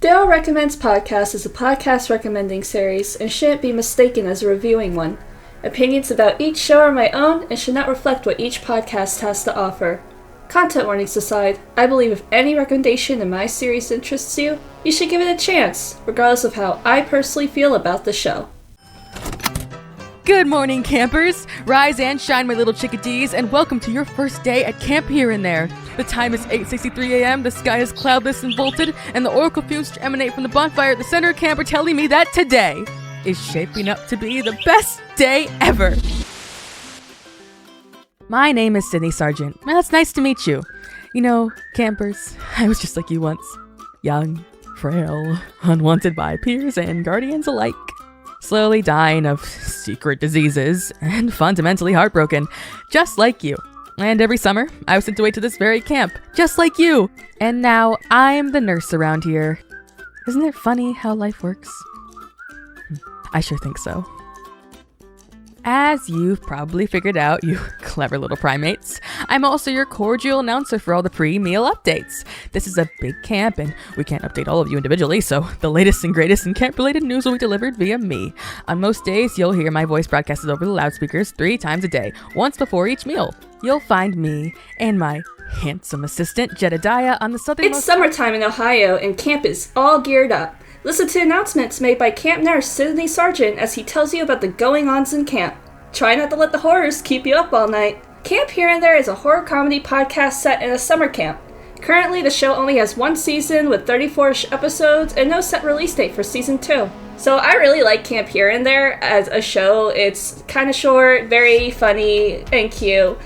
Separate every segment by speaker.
Speaker 1: Daryl Recommends Podcast is a podcast recommending series and shouldn't be mistaken as a reviewing one. Opinions about each show are my own and should not reflect what each podcast has to offer. Content warnings aside, I believe if any recommendation in my series interests you, you should give it a chance, regardless of how I personally feel about the show.
Speaker 2: Good morning, campers! Rise and shine, my little chickadees, and welcome to your first day at Camp Here and There. The time is 8:63 a.m., the sky is cloudless and vaulted, and the oracle fumes which emanate from the bonfire at the center of camp are telling me that today is shaping up to be the best day ever. My name is Sydney Sargent, and it's nice to meet you. You know, campers, I was just like you once. Young, frail, unwanted by peers and guardians alike. Slowly dying of secret diseases, and fundamentally heartbroken, just like you. And every summer, I was sent away to this very camp, just like you. And now, I'm the nurse around here. Isn't it funny how life works? I sure think so. As you've probably figured out, you clever little primates, I'm also your cordial announcer for all the pre-meal updates. This is a big camp, and we can't update all of you individually, so the latest and greatest in camp-related news will be delivered via me. On most days, you'll hear my voice broadcasted over the loudspeakers 3 times a day, once before each meal. You'll find me and my handsome assistant, Jedediah, on the southernmost...
Speaker 1: It's summertime in Ohio, and camp is all geared up. Listen to announcements made by camp nurse Sydney Sargent as he tells you about the going-ons in camp. Try not to let the horrors keep you up all night. Camp Here and There is a horror comedy podcast set in a summer camp. Currently, the show only has 1 season with 34 episodes and no set release date for season 2. So I really like Camp Here and There as a show. It's kind of short, very funny, and cute.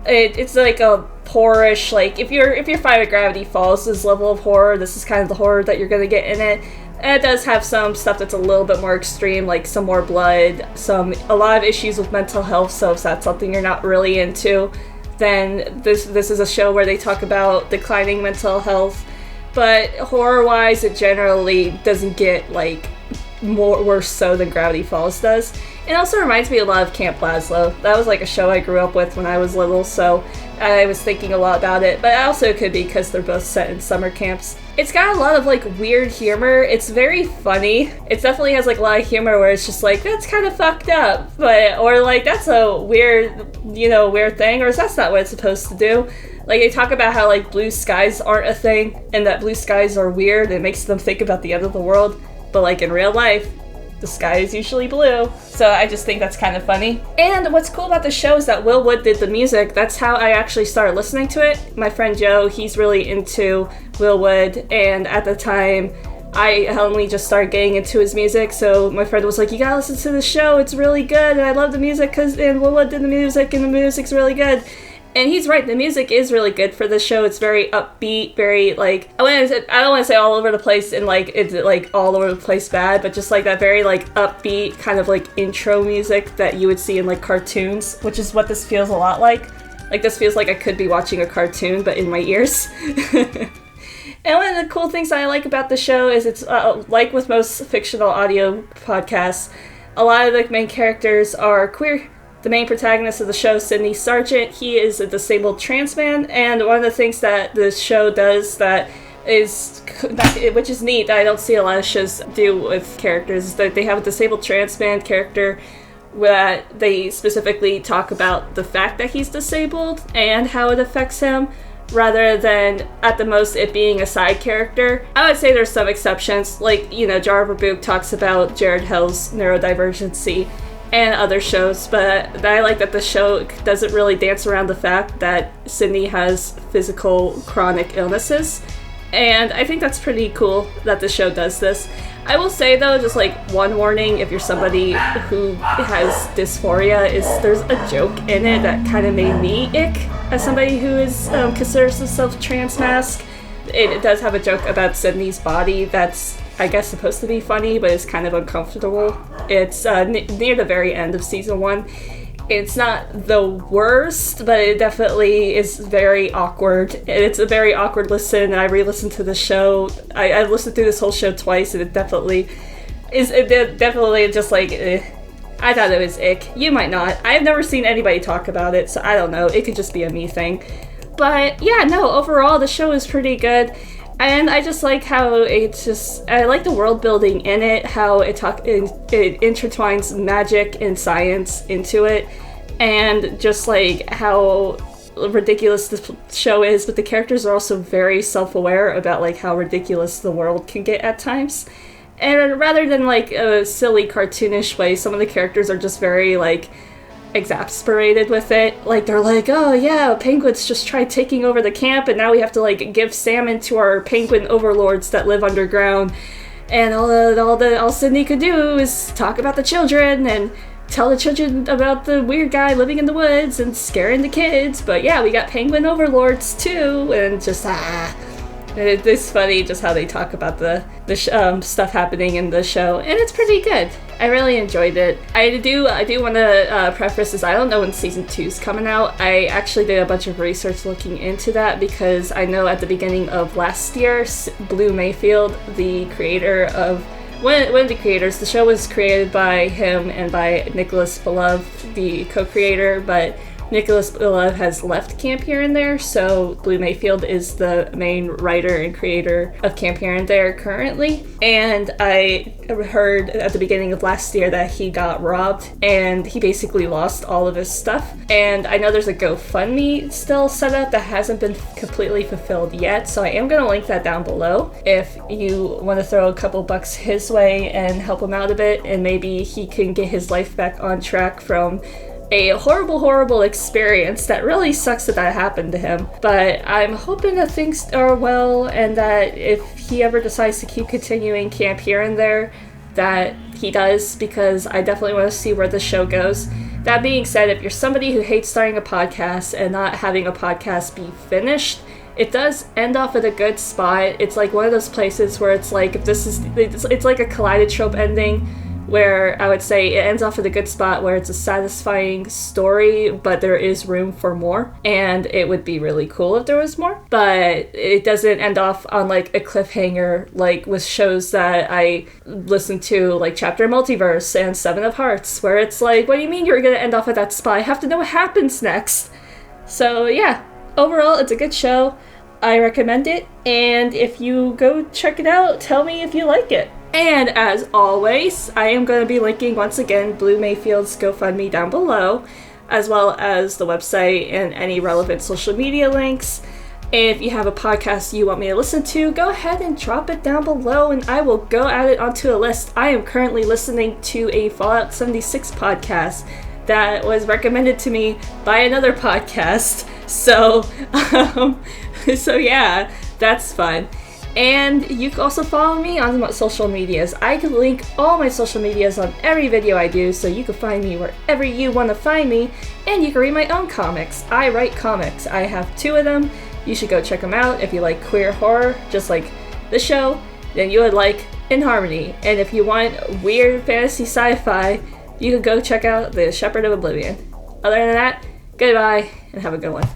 Speaker 1: It's like a horror-ish, like if your Fire of Gravity Falls this level of horror, this is kind of the horror that you're gonna get in it. And it does have some stuff that's a little bit more extreme, like some more blood, a lot of issues with mental health, so if that's something you're not really into, then this is a show where they talk about declining mental health. But horror-wise, it generally doesn't get, like, worse so than Gravity Falls does. It also reminds me a lot of Camp Lazlo. That was like a show I grew up with when I was little, so I was thinking a lot about it, but also it could be because they're both set in summer camps. It's got a lot of like weird humor. It's very funny. It definitely has like a lot of humor where it's just like, that's kind of fucked up, or like that's a weird thing, or that's not what it's supposed to do. Like they talk about how like blue skies aren't a thing, and that blue skies are weird. It makes them think about the end of the world, but like in real life, the sky is usually blue. So I just think that's kind of funny. And what's cool about the show is that Will Wood did the music. That's how I actually started listening to it. My friend Joe, he's really into Will Wood, and at the time, I only just started getting into his music, so my friend was like, you gotta listen to the show, it's really good, and I love the music, and Will Wood did the music, and the music's really good. And he's right, the music is really good for the show. It's very upbeat, very, like, I don't want to say all over the place and, like, it's, like, all over the place bad, but just, like, that very, like, upbeat kind of, like, intro music that you would see in, like, cartoons, which is what this feels a lot like. Like, this feels like I could be watching a cartoon, but in my ears. And one of the cool things that I like about the show is it's, like with most fictional audio podcasts, a lot of the main characters are queer. The main protagonist of the show, Sydney Sargent, he is a disabled trans man, and one of the things that the show does which is neat, that I don't see a lot of shows do with characters, is that they have a disabled trans man character that they specifically talk about the fact that he's disabled and how it affects him, rather than, at the most, it being a side character. I would say there's some exceptions, like, Jar Book talks about Jared Hill's neurodivergency, and other shows, but I like that the show doesn't really dance around the fact that Sydney has physical chronic illnesses, and I think that's pretty cool that the show does this. I will say though, just like one warning, if you're somebody who has dysphoria, is there's a joke in it that kind of made me ick as somebody who is considers himself trans mask. It does have a joke about Sydney's body that's, I guess, supposed to be funny, but it's kind of uncomfortable. It's near the very end of season 1. It's not the worst, but it definitely is very awkward. It's a very awkward listen, and I re-listened to the show. I listened through this whole show twice, and it definitely just like, I thought it was ick. You might not. I've never seen anybody talk about it, so I don't know. It could just be a me thing. But yeah, no, overall, the show is pretty good. And I just like how I like the world building in it, how it intertwines magic and science into it, and just like how ridiculous this show is, but the characters are also very self-aware about like how ridiculous the world can get at times. And rather than like a silly cartoonish way, some of the characters are just very like exasperated with it. Like they're like, oh yeah, penguins just tried taking over the camp and now we have to like give salmon to our penguin overlords that live underground, and all Sydney could do is talk about the children and tell the children about the weird guy living in the woods and scaring the kids. But yeah, we got penguin overlords too, and just it's funny just how they talk about the stuff happening in the show, and it's pretty good. I really enjoyed it. I do want to preface this. I don't know when season 2 is coming out. I actually did a bunch of research looking into that because I know at the beginning of last year, Blue Mayfield, the creator of one of the creators, the show was created by him and by Nicholas Belove, the co-creator, but Nicholas Belove has left Camp Here and There, so Blue Mayfield is the main writer and creator of Camp Here and There currently. And I heard at the beginning of last year that he got robbed and he basically lost all of his stuff. And I know there's a GoFundMe still set up that hasn't been completely fulfilled yet, so I am going to link that down below if you want to throw a couple bucks his way and help him out a bit, and maybe he can get his life back on track from a horrible experience that really sucks that happened to him. But I'm hoping that things are well, and that if he ever decides to keep continuing Camp Here and There, that he does, because I definitely want to see where the show goes. That being said, if you're somebody who hates starting a podcast and not having a podcast be finished, it does end off at a good spot. It's like one of those places where it's like, if this is, it's like a Kaleidotrope ending, where I would say it ends off at a good spot where it's a satisfying story, but there is room for more, and it would be really cool if there was more. But it doesn't end off on like a cliffhanger like with shows that I listen to, like Chapter Multiverse and Seven of Hearts, where it's like, what do you mean you're gonna end off at that spot? I have to know what happens next. So yeah, overall it's a good show. I recommend it, and if you go check it out, tell me if you like it. And as always, I am going to be linking once again Blue Mayfield's GoFundMe down below, as well as the website and any relevant social media links. If you have a podcast you want me to listen to, go ahead and drop it down below and I will go add it onto a list. I am currently listening to a Fallout 76 podcast that was recommended to me by another podcast. So yeah, that's fun. And you can also follow me on my social medias. I can link all my social medias on every video I do, so you can find me wherever you want to find me, and you can read my own comics. I write comics. I have 2 of them. You should go check them out. If you like queer horror, just like the show, then you would like In Harmony. And if you want weird fantasy sci-fi, you can go check out The Shepherd of Oblivion. Other than that, goodbye, and have a good one.